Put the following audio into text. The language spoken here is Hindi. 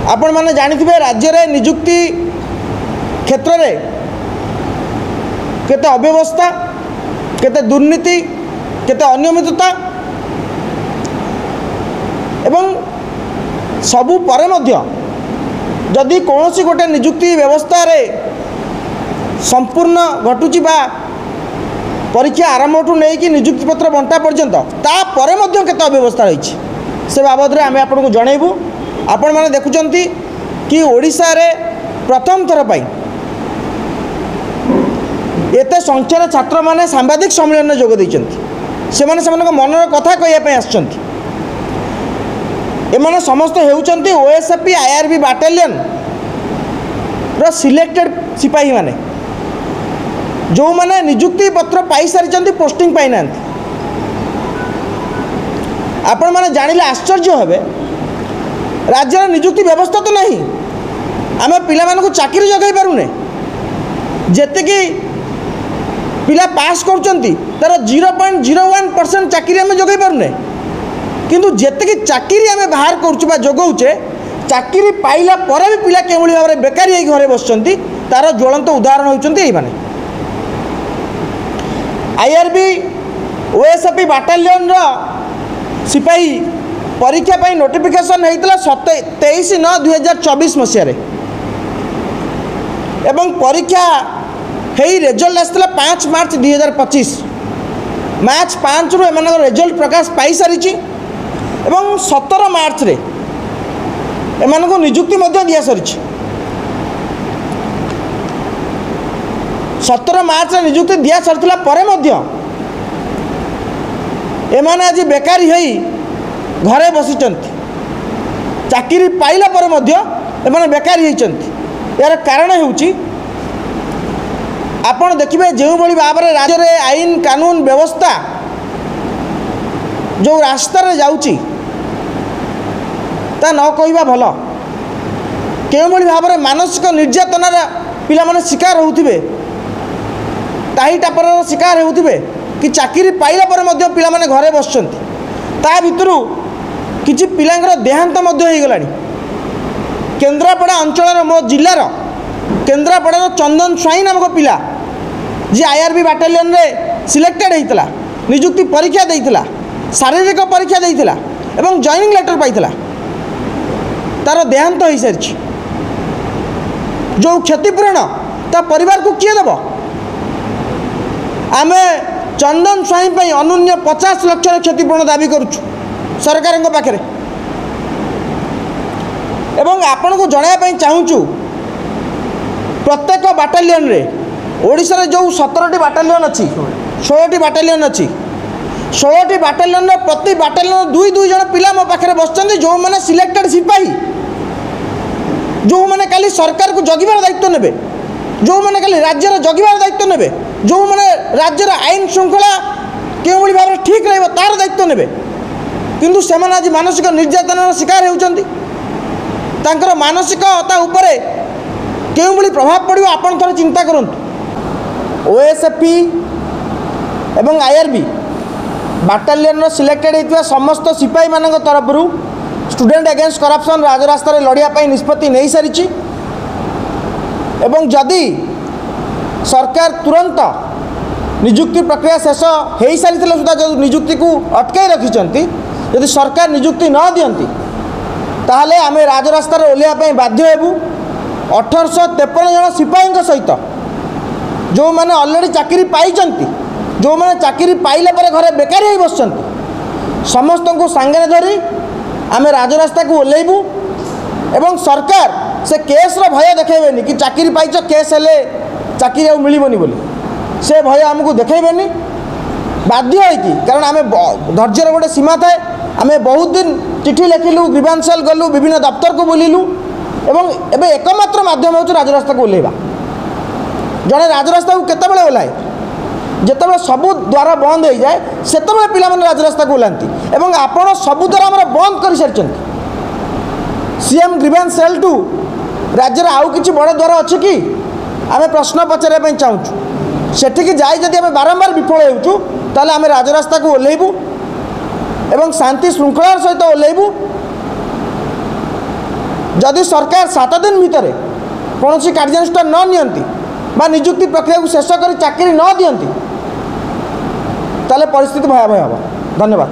आपण माने जानिथिबे राज्य रे नियुक्ति क्षेत्र रे केते अव्यवस्था, केते दुर्नीति, केते अनियमितता एवं सबु परे मध्य जदि कौन गोटे नियुक्ति व्यवस्था रे संपूर्ण घटुची बा परीक्षा आरंभ ठू नहीं नियुक्ति पत्र बंटा पर्यंत तापर केते अव्यवस्था रही से बाबद में आम आपको जनइबू। आपण मैंने देखुंत कि ओडिशा रे प्रथम थर पाई एते संख्यार छात्र माने सांबादिक सम्मेलन में जोग देइछन्ति। से मनर कथा कहवाई आसछन्ति। एमाने समस्त हेउछन्ति ओएसएपी आईआरबी बाटालियन रो सिलेक्टेड सिपाही माने जो माने नियुक्ति पत्र पाई सारी पोस्टिंग पाई ना। आपण माने जानिले आश्चर्य हेबे राज्य नियुक्ति व्यवस्था तो नहीं। आम पिला मानकु चाकरी जगै पारुने जेतिकी पिला पास करुचंती तार 0.01% चाकरी आम जगै पारुने किंतु जेतिकी चाकरी आम बाहर करुचुबा जगौचे चाकरी पाइला परे भी पिला केवली भाव में बेकारी घरे बसचंती तार ज्वलंत उदाहरण होउचंती एई माने। आईआरबी ओएसएपी बाटालियन रो सिपाही परीक्षा पाई नोटिफिकेशन होता 23/9/2024 मसीह एवं परीक्षा हेई रिजल्ट आसला 5 मार्च 2025। मार्च 5 रु एम रिजल्ट प्रकाश पाई सारी एवं 17 मार्च रे एम नियुक्ति दि सारी। 17 मार्च रे नियुक्ति दि सारी पर एमाने आज बेकारी होई घरे बसिचंती। चाकरी पाइला पर एमाने बेकारी होइचंती। यार कारण हेउची आपण देखिबे जो बड़ी भाव में राज्य रे आईन कानून व्यवस्था जो रास्ता रे जाउची ता न कहिबा भल। केउ बड़ी भाव में मानसिक निर्यातनार पिला माने शिकार होउथिबे ताही टापर शिकार होउथिबे कि चाकरी पाइला पर मध्य पिला माने घरे बसचंती। ता भितरु किछि पिलांकर देहांत मध्य हो गलानी। केन्द्रापड़ा अंचल मो जिलार केन्द्रापड़ार चंदन स्वाई नामक पिला जी आईआरबी बाटालियन रे सिलेक्टेड होता नियुक्ति परीक्षा देइथिला शारीरिक परीक्षा देइथिला एवं जॉइनिंग लेटर पाइथिला तार देहांत हो सारी। जो क्षतिपूरण ता परिवार को किए देव? आमे चंदन स्वाई पर अनुन्य 50 लाख क्षतिपूरण दाबी करुचु सरकार पाखे। एवं आपण को जनाया चाहूँ प्रत्येक बाटालियन रे ओडिशा रे जो 17टी बाटालियन अच्छी 16टी बाटालियन अच्छी 16टी बाटालियन प्रति बाटालियन 2-2 जन पिला मो पाखे बसचंती जो माने सिलेक्टेड सिपाही जो माने काली सरकार को जगिबार दायित्व नेबे जो माने काली राज्यर जगिबार दायित्व नेबे जो माने राज्यर आईन श्रृंखला केउ बड़ी भाव ठीक रहबो तार दायित्व नेबे किंतु सेमाने आज मानसिक निर्यातनार शिकार होउचंती। तांकर मानसिकता उपरे केउ बड़ी प्रभाव पड़िबो आपण थोड़े चिंता करंतु। ओएसएपी एवं आईआरबी बाटालियन रो सिलेक्टेड होइतबा समस्त सिपाही मानक तरफरु स्टूडेंट अगेंस्ट करप्शन राजरास्ता लड़िया पाई निष्पत्ति नहीं सारी एवं जदि सरकार तुरंत नियुक्ति प्रक्रिया शेष हो सारी सुधा जो नियुक्ति को अटकाई रखिंट यदि सरकार नियुक्ति न दियंती ताहले आमे राजरास्ता ओह्लैया बाध्य हेबू। 1853 जन सिपाही सहित जो मैंने ऑलरेडी चाकरी पाइचंती जो मैंने चाकरी पाइला पर घरे बेकारी हो बसचंती समस्त को सांगे धरी आमे राजरास्ता को ओह्लैबू एवं सरकार से केस रो भय देखेबेनी कि चाकरी पाइच केस हेले चाकरी आ मिलबनी बोली से भय आमको देखेबेनी बाध्य होइकी कारण आमे धैर्यर गोटे सीमा थाए। आमे बहुत दिन चिठी लिखिलु ग्रीवांस सेल गलु विभिन्न दफ्तर को बुलिलु एवं एबे एकमात्र माध्यम होउछ राजरास्ता को ओह्लैबा। जड़े राजरास्ता को केतेबेले ओह्लाए जितेबाला सबू द्वार बंद हो जाए से पिला राजरास्ता को ओह्लांती एवं आपण सबू द्वारा आम बंद कर सारी। सीएम ग्रीवांस सेल टू राज्य आउ कि बड़ द्वार अच्छी कि आम प्रश्न पचारे चाहूँ सेठिकी जाई जदि आम बारंबार विफल होचु ताले आम राजरास्ता को ओह्लैबू एवं शांति श्रृंखलार सहित ओह्लैबू जदि सरकार 7 दिन भितर कौन कार्यानुष्ठान न नियंती बा निजुक्ति प्रक्रिया को शेष कर चाकरी न दियंती ताले परिस्थिति भयावह हम। धन्यवाद।